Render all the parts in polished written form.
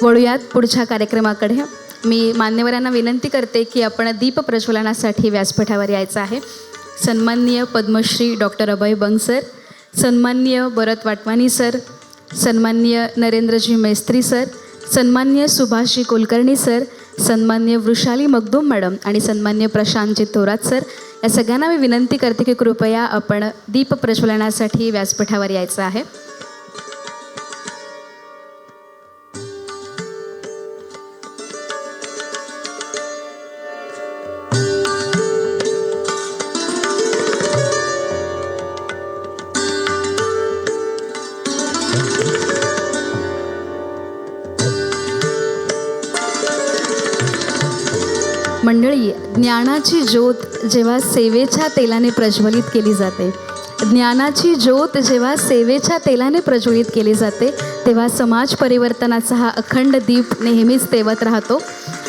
वळूयात पुढच्या कार्यक्रमाकडे. मी मान्यवरांना विनंती करते की आपण दीप प्रज्वलनासाठी व्यासपीठावर यायचं आहे. सन्माननीय पद्मश्री डॉक्टर अभय बंग सर, सन्माननीय भरत वाटवानी सर, सन्माननीय नरेंद्रजी मेस्त्री सर, सन्माननीय सुभाषजी कुलकर्णी सर, सन्माननीय वृषाली मगदूम मॅडम आणि सन्माननीय प्रशांतजी थोरात सर, या सगळ्यांना मी विनंती करते की कृपया आपण दीप प्रज्वलनासाठी व्यासपीठावर यायचं आहे. मंडळी, ज्ञानाची ज्योत जेव्हा सेवेच्या तेलाने प्रज्वलित केली जाते, ज्ञानाची ज्योत जेव्हा सेवेच्या तेलाने प्रज्वलित केली जाते, तेव्हा समाज परिवर्तनाचा हा अखंड दीप नेहमीच तेवत राहतो.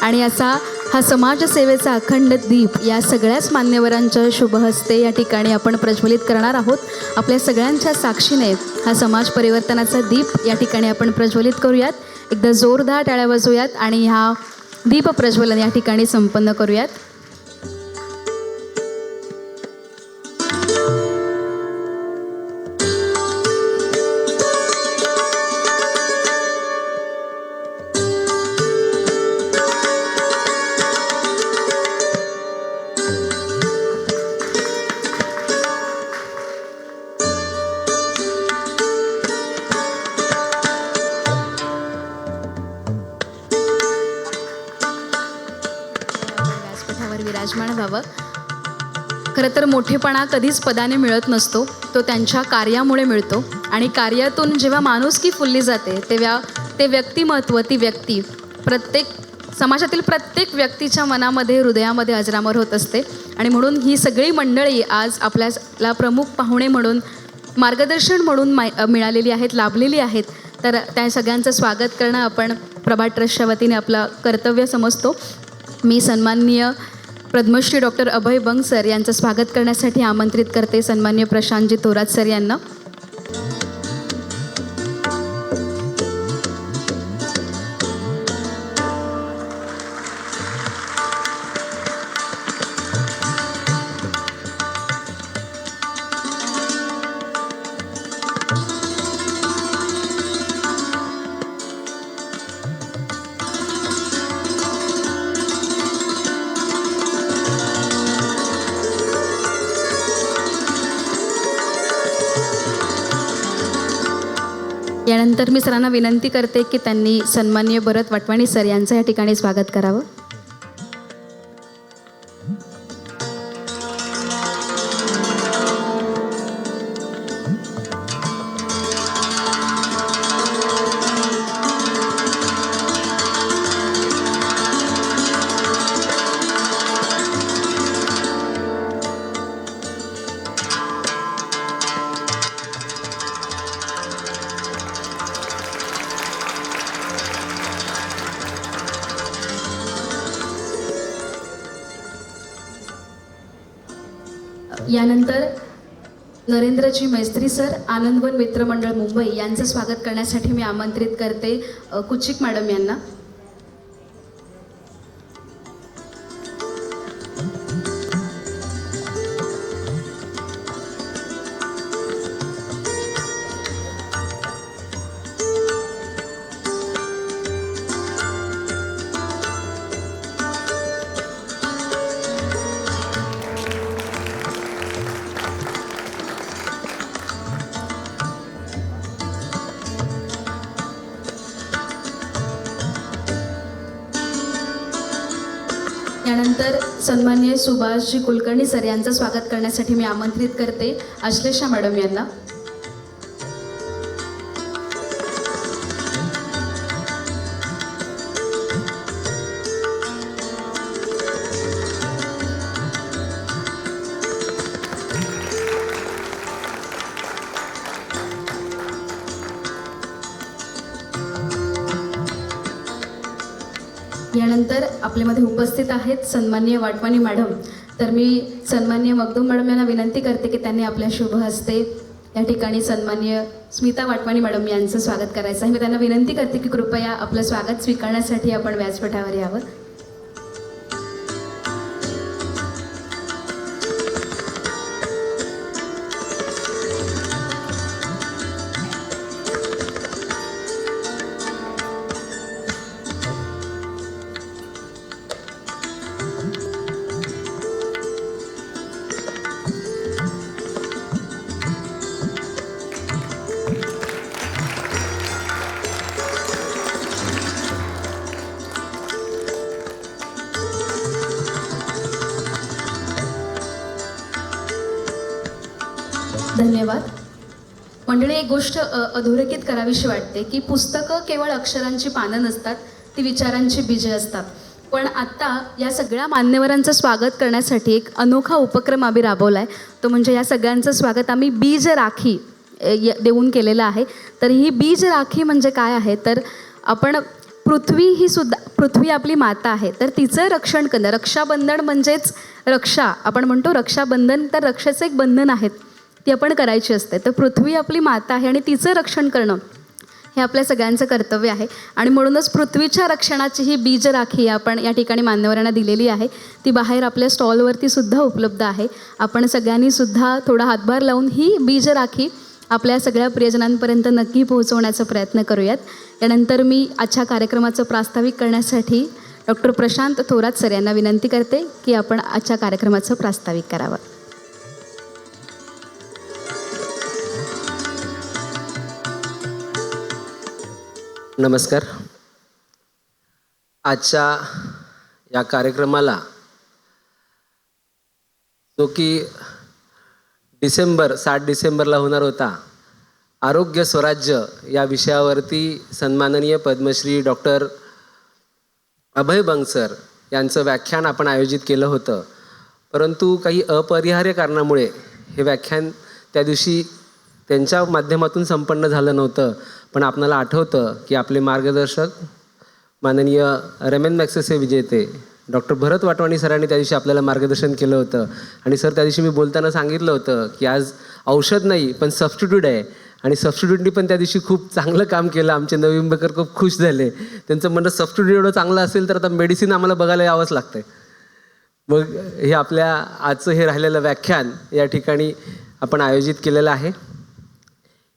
आणि असा हा समाजसेवेचा अखंड दीप या सगळ्याच मान्यवरांच्या शुभहस्ते या ठिकाणी आपण प्रज्वलित करणार आहोत. आपल्या सगळ्यांच्या साक्षीने हा समाज परिवर्तनाचा दीप या ठिकाणी आपण प्रज्वलित करूयात. एकदा जोरदार टाळ्या वाजवूयात आणि हा दीप प्रज्वलन या ठिकाणी संपन्न करूयात. विराजमान व्हावं. खरं तर मोठेपणा कधीच पदाने मिळत नसतो, तो त्यांच्या कार्यामुळे मिळतो. आणि कार्यातून जेव्हा माणुसकी फुलली जाते तेव्हा ते व्यक्तिमत्व, ती व्यक्ती प्रत्येक समाजातील प्रत्येक व्यक्तीच्या मनामध्ये, हृदयामध्ये अजरामर होत असते. आणि म्हणून ही सगळी मंडळी आज आपल्याला प्रमुख पाहुणे म्हणून, मार्गदर्शन म्हणून मिळालेली आहेत, लाभलेली आहेत. तर त्या सगळ्यांचं स्वागत करणं आपण प्रभात ट्रस्टच्या वतीने आपलं कर्तव्य समजतो. मी सन्माननीय पद्मश्री डॉक्टर अभय बंग सर यांचं स्वागत करण्यासाठी आमंत्रित करते सन्माननीय प्रशांतजी थोरात सर यांना. यानंतर मी सरांना विनंती करते की त्यांनी सन्माननीय भरत वाटवानी सर यांचं या ठिकाणी स्वागत करावं. यानंतर नरेंद्रजी मेस्त्री सर, आनंदवन मित्रमंडळ मुंबई यांचं स्वागत करण्यासाठी मी आमंत्रित करते कुचिक मॅडम यांना. यानंतर सन्माननीय सुभाषजी कुलकर्णी सर यांचं स्वागत करण्यासाठी मी आमंत्रित करते आश्लेषा मॅडम यांना. यानंतर आपल्यामध्ये उपस्थित आहेत सन्माननीय वाटवानी मॅडम. तर मी सन्माननीय मगदूम मॅडम यांना विनंती करते की त्यांनी आपल्या शुभ हस्ते या ठिकाणी सन्माननीय स्मिता वाटवानी मॅडम यांचं स्वागत करायचं आहे. मी त्यांना विनंती करते की कृपया आपलं स्वागत स्वीकारण्यासाठी आपण व्यासपीठावर यावं. धन्यवाद. मंडळी, एक गोष्ट अधोरेखित करावीशी वाटते की पुस्तकं केवळ अक्षरांची पानं नसतात, ती विचारांची बीजे असतात. पण आत्ता या सगळ्या मान्यवरांचं स्वागत करण्यासाठी एक अनोखा उपक्रम आम्ही राबवला आहे. तो म्हणजे या सगळ्यांचं स्वागत आम्ही बीज राखी देऊन केलेलं आहे. तर ही बीज राखी म्हणजे काय आहे, तर आपण पृथ्वी आपली माता आहे, तर तिचं रक्षण करणं. रक्षाबंधन म्हणजेच रक्षा, आपण म्हणतो रक्षाबंधन, तर रक्षेचं एक बंधन आहेत, ती आपण करायची असते. तर पृथ्वी आपली माता आहे आणि तिचं रक्षण करणं हे आपल्या सगळ्यांचं कर्तव्य आहे. आणि म्हणूनच पृथ्वीच्या रक्षणाची ही बीज राखी आपण या ठिकाणी मान्यवरांना दिलेली आहे. ती बाहेर आपल्या स्टॉलवरती सुद्धा उपलब्ध आहे. आपण सगळ्यांनी सुद्धा थोडा हातभार लावून ही बीज राखी आपल्या सगळ्या प्रियजनांपर्यंत नक्की पोहोचवण्याचा प्रयत्न करूयात. यानंतर मी आजच्या कार्यक्रमाचं प्रास्ताविक करण्यासाठी डॉक्टर प्रशांत थोरात सर यांना विनंती करते की आपण आजच्या कार्यक्रमाचं प्रास्ताविक करावं. नमस्कार. आजच्या या कार्यक्रमाला जो की 7 डिसेंबरला होणार होता, आरोग्य स्वराज्य या विषयावरती सन्माननीय पद्मश्री डॉक्टर अभय बंग सर यांचं व्याख्यान आपण आयोजित केलं होतं. परंतु काही अपरिहार्य कारणामुळे हे व्याख्यान त्या दिवशी त्यांच्या माध्यमातून संपन्न झालं नव्हतं. पण आपल्याला आठवतं की आपले मार्गदर्शक माननीय रेमन मॅग्सेसे विजेते डॉक्टर भरत वाटवाणी सरांनी त्या दिवशी आपल्याला मार्गदर्शन केलं होतं. आणि सर त्या दिवशी मी बोलताना सांगितलं होतं की आज औषध नाही पण सबस्टिट्यूट आहे. आणि सबस्टिट्यूटनी पण त्या दिवशी खूप चांगलं काम केलं. आमचे नवी मुंबईकर खूप खुश झाले. त्यांचं म्हणणं सबस्टिट्यूट एवढं चांगलं असेल तर आता मेडिसिन आम्हाला बघायला यावंच लागतं. मग हे आपल्या आजचं हे राहिलेलं व्याख्यान या ठिकाणी आपण आयोजित केलेलं आहे.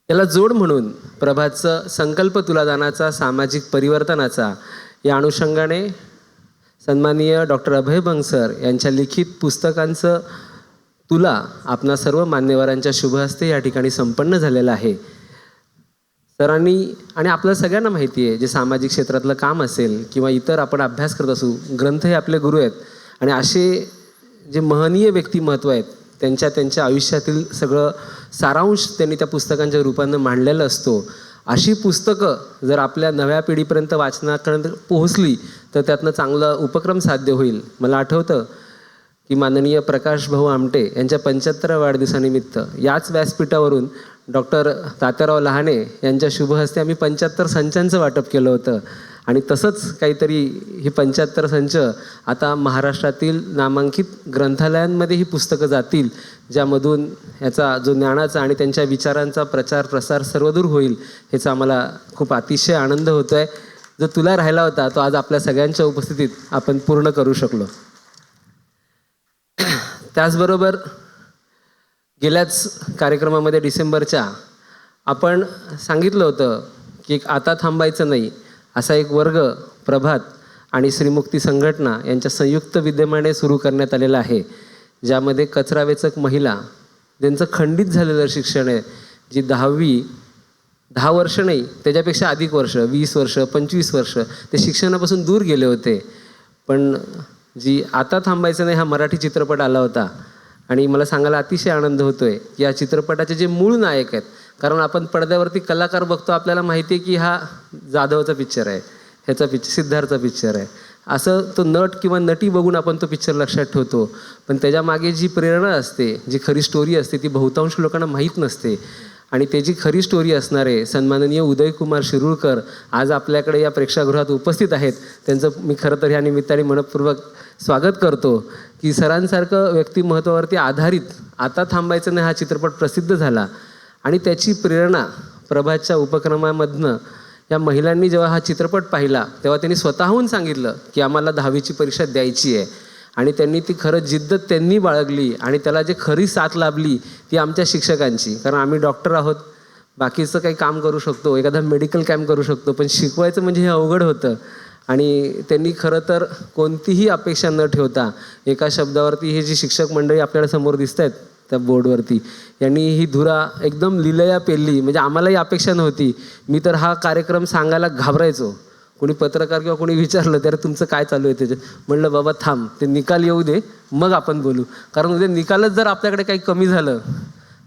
याला जोड म्हणून प्रभातचं संकल्प तुलादानाचा सामाजिक परिवर्तनाचा या अनुषंगाने सन्माननीय डॉक्टर अभय बंग सर यांच्या लिखित पुस्तकांचं तुला आपणा सर्व मान्यवरांच्या शुभ हस्ते या ठिकाणी संपन्न झालेलं आहे. सरांनी आणि आपल्याला सगळ्यांना माहिती आहे, जे सामाजिक क्षेत्रातलं काम असेल किंवा इतर आपण अभ्यास करत असू, ग्रंथ हे आपले गुरु आहेत. आणि असे जे महनीय व्यक्तिमत्व आहेत त्यांच्या आयुष्यातील सगळं सारांश त्यांनी त्या पुस्तकांच्या रूपानं मांडलेलं असतो. अशी पुस्तकं जर आपल्या नव्या पिढीपर्यंत वाचनापर्यंत पोहोचली तर त्यातनं चांगलं उपक्रम साध्य होईल. मला आठवतं की माननीय प्रकाश भाऊ आमटे यांच्या 75व्या वाढदिवसानिमित्त याच व्यासपीठावरून डॉक्टर तात्याराव लहाने यांच्या शुभ हस्ते आम्ही 75 संचांचं वाटप केलं होतं. आणि तसंच काहीतरी ही 75 संच आता महाराष्ट्रातील नामांकित ग्रंथालयांमध्ये ही पुस्तकं जातील, ज्यामधून ह्याचा जो ज्ञानाचा आणि त्यांच्या विचारांचा प्रचार प्रसार सर्वदूर होईल. ह्याचा आम्हाला खूप अतिशय आनंद होतो आहे. जो तुला राहिला होता तो आज आपल्या सगळ्यांच्या उपस्थितीत आपण पूर्ण करू शकलो. त्याचबरोबर गेल्याच कार्यक्रमामध्ये डिसेंबरच्या आपण सांगितलं होतं की आता थांबायचं नाही असा एक वर्ग प्रभात आणि श्रीमुक्ती संघटना यांच्या संयुक्त विद्यमाने सुरू करण्यात आलेला आहे, ज्यामध्ये कचरावेचक महिला ज्यांचं खंडित झालेलं शिक्षण आहे, जी 10 वर्ष नाही त्याच्यापेक्षा अधिक वर्ष 20 वर्ष 25 वर्ष ते शिक्षणापासून दूर गेले होते. पण जी आता थांबायचं नाही हा मराठी चित्रपट आला होता. आणि मला सांगायला अतिशय आनंद होतो आहे की या चित्रपटाचे जे मूळ नायक आहेत, कारण आपण पडद्यावरती कलाकार बघतो, आपल्याला माहिती आहे की हा जाधवचा पिक्चर आहे, ह्याचा पिक्चर सिद्धार्थचा पिक्चर आहे, असं तो नट किंवा नटी बघून आपण तो पिक्चर लक्षात ठेवतो. पण त्याच्यामागे जी प्रेरणा असते, जी खरी स्टोरी असते ती बहुतांश लोकांना माहीत नसते. आणि त्याची खरी स्टोरी असणारे सन्माननीय उदयकुमार शिरूरकर आज आपल्याकडे या प्रेक्षागृहात उपस्थित आहेत. त्यांचं मी खरं तर ह्या निमित्ताने मनपूर्वक स्वागत करतो की सरांसारखं व्यक्तिमत्वावरती आधारित आता थांबायचं नाही हा चित्रपट प्रसिद्ध झाला. आणि त्याची प्रेरणा प्रभातच्या उपक्रमामधनं या महिलांनी जेव्हा हा चित्रपट पाहिला तेव्हा त्यांनी स्वतःहून सांगितलं की आम्हाला 10वीची परीक्षा द्यायची आहे. आणि त्यांनी ती खरं जिद्द त्यांनी बाळगली आणि त्याला जे खरी साथ लाभली ती आमच्या शिक्षकांची. कारण आम्ही डॉक्टर आहोत, बाकीचं काही काम करू शकतो, एखादा मेडिकल कॅम्प करू शकतो, पण शिकवायचं म्हणजे हे अवघड होतं. आणि त्यांनी खरं तर कोणतीही अपेक्षा न ठेवता एका शब्दावरती हे जी शिक्षक मंडळी आपल्याला समोर दिसत आहेत त्या बोर्डवरती, यांनी ही धुरा एकदम लिलया पेलली. म्हणजे आम्हालाही अपेक्षा नव्हती. मी तर हा कार्यक्रम सांगायला घाबरायचो. कोणी पत्रकार किंवा कोणी विचारलं तर तुमचं काय चालू आहे त्याच्यात, म्हणलं बाबा थांब, ते निकाल येऊ दे मग आपण बोलू. कारण उद्या निकालच जर आपल्याकडे काही कमी झालं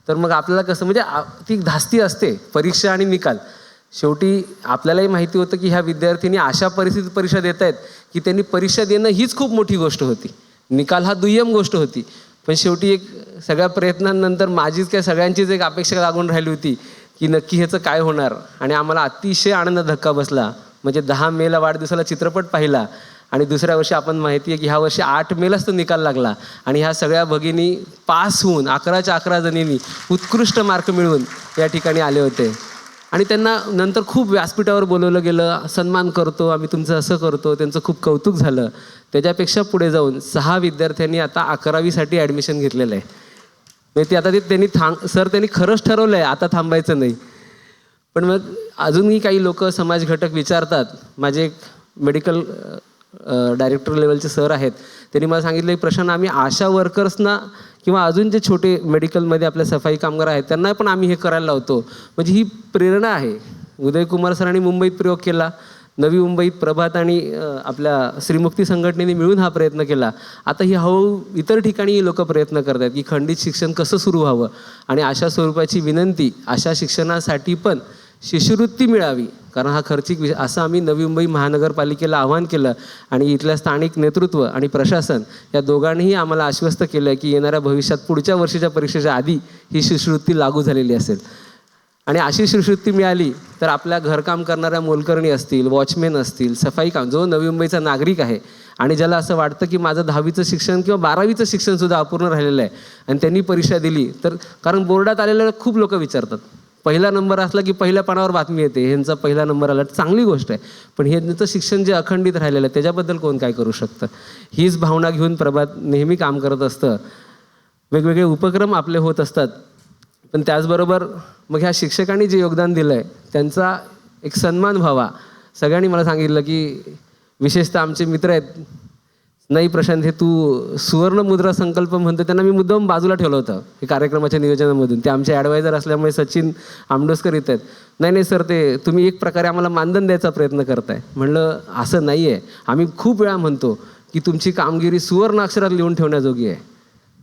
तर मग आपल्याला कसं, म्हणजे ती धास्ती असते परीक्षा आणि निकाल. शेवटी आपल्यालाही माहिती होतं की ह्या विद्यार्थ्यांनी अशा परिस्थितीत परीक्षा देत आहेत की त्यांनी परीक्षा देणं हीच खूप मोठी गोष्ट होती, निकाल हा दुय्यम गोष्ट होती. पण शेवटी एक सगळ्या प्रयत्नांनंतर माझीच काय सगळ्यांचीच एक अपेक्षा लागून राहिली होती की नक्की ह्याचं काय होणार. आणि आम्हाला अतिशय आनंद धक्का बसला. म्हणजे 10 मेला वाढदिवसाला चित्रपट पाहिला आणि दुसऱ्या वर्षी आपण माहिती आहे की ह्या वर्षी 8 मेलाच तो निकाल लागला. आणि ह्या सगळ्या भगिनी पास होऊन 11च्या 11 जणींनी उत्कृष्ट मार्क मिळवून या ठिकाणी आले होते. आणि त्यांना नंतर खूप व्यासपीठावर बोलवलं गेलं, सन्मान करतो आम्ही तुमचं, असं करतो. त्यांचं खूप कौतुक झालं. त्याच्यापेक्षा पुढे जाऊन 6 विद्यार्थ्यांनी आता 11वीसाठी ॲडमिशन घेतलेलं आहे. म्हणजे ते आता त्यांनी त्यांनी खरंच ठरवलं आहे आता थांबायचं नाही. पण मग अजूनही काही लोक समाज घटक विचारतात. माझे एक मेडिकल डायरेक्टर लेवलचे सर आहेत, त्यांनी मला सांगितलं की प्रशांत, आम्ही आशा वर्कर्सना किंवा अजून जे छोटे मेडिकलमध्ये आपल्या सफाई कामगार आहेत त्यांना पण आम्ही हे करायला लावतो. म्हणजे ही प्रेरणा आहे. उदयकुमार सरांनी मुंबईत प्रयोग केला, नवी मुंबईत प्रभात आणि आपल्या श्रीमुक्ती संघटनेने मिळून हा प्रयत्न केला. आता ही हळूहळू इतर ठिकाणी लोक प्रयत्न करत आहेत की खंडित शिक्षण कसं सुरू व्हावं. आणि अशा स्वरूपाची विनंती, अशा शिक्षणासाठी पण शिष्यवृत्ती मिळावी, कारण हा खर्चिक विषय, असं आम्ही नवी मुंबई महानगरपालिकेला आवाहन केलं. आणि इथल्या स्थानिक नेतृत्व आणि प्रशासन या दोघांनीही आम्हाला आश्वस्त केलं की येणाऱ्या भविष्यात पुढच्या वर्षीच्या परीक्षेच्या आधी ही शिष्यवृत्ती लागू झालेली असेल. आणि अशी शिष्यवृत्ती मिळाली तर आपल्या घरकाम करणाऱ्या मोलकरणी असतील, वॉचमेन असतील, सफाई काम, जो नवी मुंबईचा नागरिक आहे आणि ज्याला असं वाटतं की माझं 10वीचं शिक्षण किंवा 12वीचं शिक्षणसुद्धा अपूर्ण राहिलेलं आहे आणि त्यांनी परीक्षा दिली तर, कारण बोर्डात आलेल्या खूप लोक विचारतात, पहिला नंबर असला की पहिल्या पानावर बातमी येते ह्यांचा पहिला नंबर आला, चांगली गोष्ट आहे. पण ह्यांचं शिक्षण जे अखंडित राहिलेलं आहे त्याच्याबद्दल कोण काय करू शकतं. हीच भावना घेऊन प्रभात नेहमी काम करत असतं. वेगवेगळे उपक्रम आपले होत असतात. पण त्याचबरोबर मग ह्या शिक्षकांनी जे योगदान दिलं आहे त्यांचा एक सन्मान व्हावा. सगळ्यांनी मला सांगितलं की विशेषतः आमचे मित्र आहेत, नाही प्रशांत, हे तू सुवर्ण मुद्रा संकल्प म्हणतो, त्यांना मी मुद्दाम बाजूला ठेवलं होतं हे कार्यक्रमाच्या नियोजनामधून. ते आमचे ॲडवायझर असल्यामुळे सचिन आमडोसकर येत आहेत. नाही सर, ते तुम्ही एक प्रकारे आम्हाला मानधन द्यायचा प्रयत्न करताय. म्हणलं असं नाही आहे. आम्ही खूप वेळा म्हणतो की तुमची कामगिरी सुवर्ण अक्षरात लिहून ठेवण्याजोगी आहे,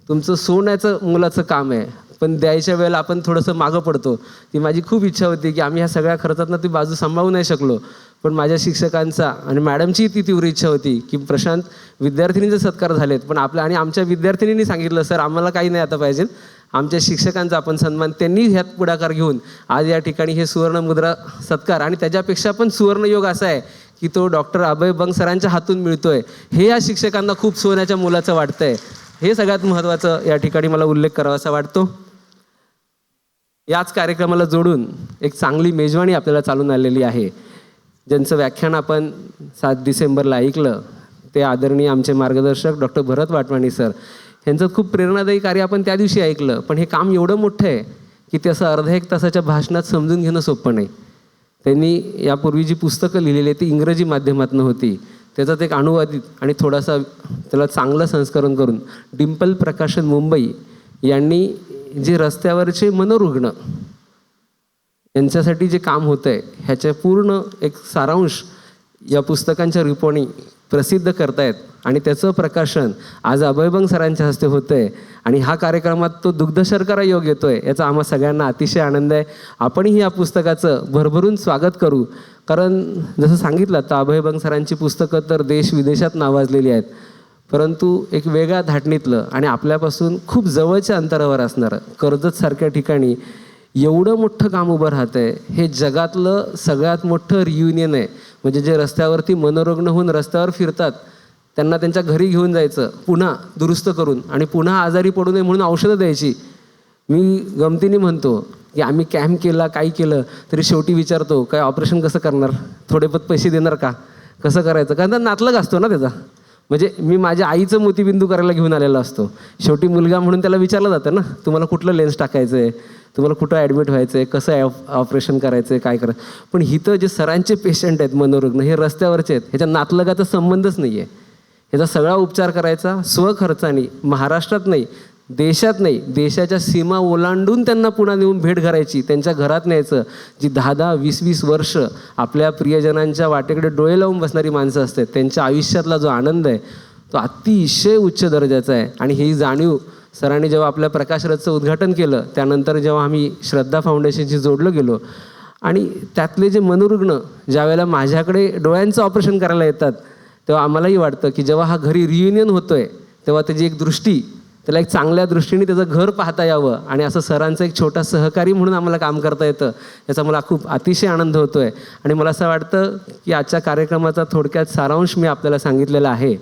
तुमचं सोन्याचं मुलाचं काम आहे. पण द्यायच्या वेळेला आपण थोडंसं मागं पडतो. ती माझी खूप इच्छा होती की आम्ही ह्या सगळ्या खर्चातनं ती बाजू सांभाळू नाही शकलो. पण माझ्या शिक्षकांचा आणि मॅडमची ती तीव्र इच्छा होती की प्रशांत, विद्यार्थिनींचे सत्कार झालेत पण आपल्या, आणि आमच्या विद्यार्थिनींनी सांगितलं सर आम्हाला काही नाही आता पाहिजे, आमच्या शिक्षकांचा आपण सन्मान. त्यांनी ह्यात पुढाकार घेऊन आज या ठिकाणी हे सुवर्ण मुद्रा सत्कार, आणि त्याच्यापेक्षा पण सुवर्णयोग असा आहे की तो डॉक्टर अभय बंग सरांच्या हातून मिळतोय. हे या शिक्षकांना खूप सोन्याच्या मुलाचं वाटतंय. हे सगळ्यात महत्त्वाचं या ठिकाणी मला उल्लेख करावासा वाटतो. याच कार्यक्रमाला जोडून एक चांगली मेजवानी आपल्याला चालून आलेली आहे. ज्यांचं व्याख्यान आपण 7 डिसेंबरला ऐकलं ते आदरणीय आमचे मार्गदर्शक डॉक्टर भरत वाटवाणी सर. यांचं खूप प्रेरणादायी कार्य आपण त्या दिवशी ऐकलं. पण हे काम एवढं मोठं आहे की ते असं अर्ध्या 1 तासाच्या भाषणात समजून घेणं सोपं नाही. त्यांनी यापूर्वी जी पुस्तकं लिहिलेली ती इंग्रजी माध्यमातून होती. त्याचाच एक अनुवादित आणि थोडासा त्याला चांगलं संस्करण करून डिंपल प्रकाशन मुंबई यांनी जे रस्त्यावरचे मनोरुग्ण यांच्यासाठी जे काम होतं आहे ह्याच्या पूर्ण एक सारांश या पुस्तकांच्या रूपाने प्रसिद्ध करतायत. आणि त्याचं प्रकाशन आज अभय बंग सरांच्या हस्ते होतं आहे. आणि हा कार्यक्रमात तो दुग्ध शर्करा योग येतो आहे, याचा आम्हा सगळ्यांना अतिशय आनंद आहे. आपणही या पुस्तकाचं भरभरून स्वागत करू. कारण जसं सांगितलं तर अभय बंग सरांची पुस्तकं तर देश विदेशात नावाजलेली आहेत. परंतु एक वेगळ्या धाटणीतलं आणि आपल्यापासून खूप जवळच्या अंतरावर असणारं कर्जतसारख्या ठिकाणी एवढं मोठं काम उभं राहतं आहे. हे जगातलं सगळ्यात मोठं रियुनियन आहे. म्हणजे जे रस्त्यावरती मनोरुग्ण होऊन रस्त्यावर फिरतात त्यांना त्यांच्या घरी घेऊन जायचं, पुन्हा दुरुस्त करून, आणि पुन्हा आजारी पडू नये म्हणून औषधं द्यायची. मी गमतीने म्हणतो की आम्ही कॅम्प केला, काही केलं तरी शेवटी विचारतो काय ऑपरेशन कसं करणार, थोडेपत पैसे देणार का, कसं करायचं, कारण तर नातलग असतो ना त्याचा. म्हणजे मी माझ्या आईचं मोतीबिंदू करायला घेऊन आलेला असतो. शेवटी मुलगा म्हणून त्याला विचारलं जातं ना, तुम्हाला कुठलं लेन्स टाकायचं आहे, तुम्हाला कुठं ॲडमिट व्हायचं आहे, कसं ऑपरेशन करायचं आहे, काय करायचं. पण इथं जे सरांचे पेशंट आहेत मनोरुग्ण, हे रस्त्यावरचे आहेत, ह्याच्या नातलगाचा संबंधच नाही आहे. ह्याचा सगळा उपचार करायचा स्वखर्चाने, महाराष्ट्रात नाही, देशात नाही, देशाच्या सीमा ओलांडून त्यांना पुन्हा नेऊन भेट करायची, त्यांच्या घरात न्यायचं. जी 10-10, 20-20 वर्ष आपल्या प्रियजनांच्या वाटेकडे डोळे लावून बसणारी माणसं असतात, त्यांच्या आयुष्यातला जो आनंद आहे तो अतिशय उच्च दर्जाचा आहे. आणि ही जाणीव सरांनी जेव्हा आपल्या प्रकाश रथचं उद्घाटन केलं, त्यानंतर जेव्हा आम्ही श्रद्धा फाउंडेशनशी जोडलं गेलो आणि त्यातले जे मनोरुग्ण ज्यावेळेला माझ्याकडे डोळ्यांचं ऑपरेशन करायला येतात, तेव्हा आम्हालाही वाटतं की जेव्हा हा घरी रियुनियन होतो आहे तेव्हा त्याची एक दृष्टी, त्याला एक चांगल्या दृष्टीने त्याचं घर पाहता यावं आणि असं सरांचं एक छोटा सहकारी म्हणून आम्हाला काम करता येतं, याचा मला खूप अतिशय आनंद होतो आहे. आणि मला असं वाटतं की आजच्या कार्यक्रमाचा थोडक्यात सारांश मी आपल्याला सांगितलेला आहे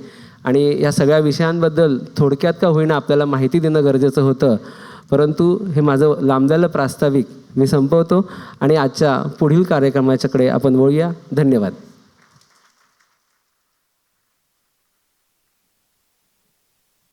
आणि या सगळ्या विषयांबद्दल थोडक्यात का होईना आपल्याला माहिती देणं गरजेचं होतं. परंतु हे माझं लांबलेलं प्रास्ताविक मी संपवतो आणि आजच्या पुढील कार्यक्रमाच्याकडे आपण वळूया. धन्यवाद.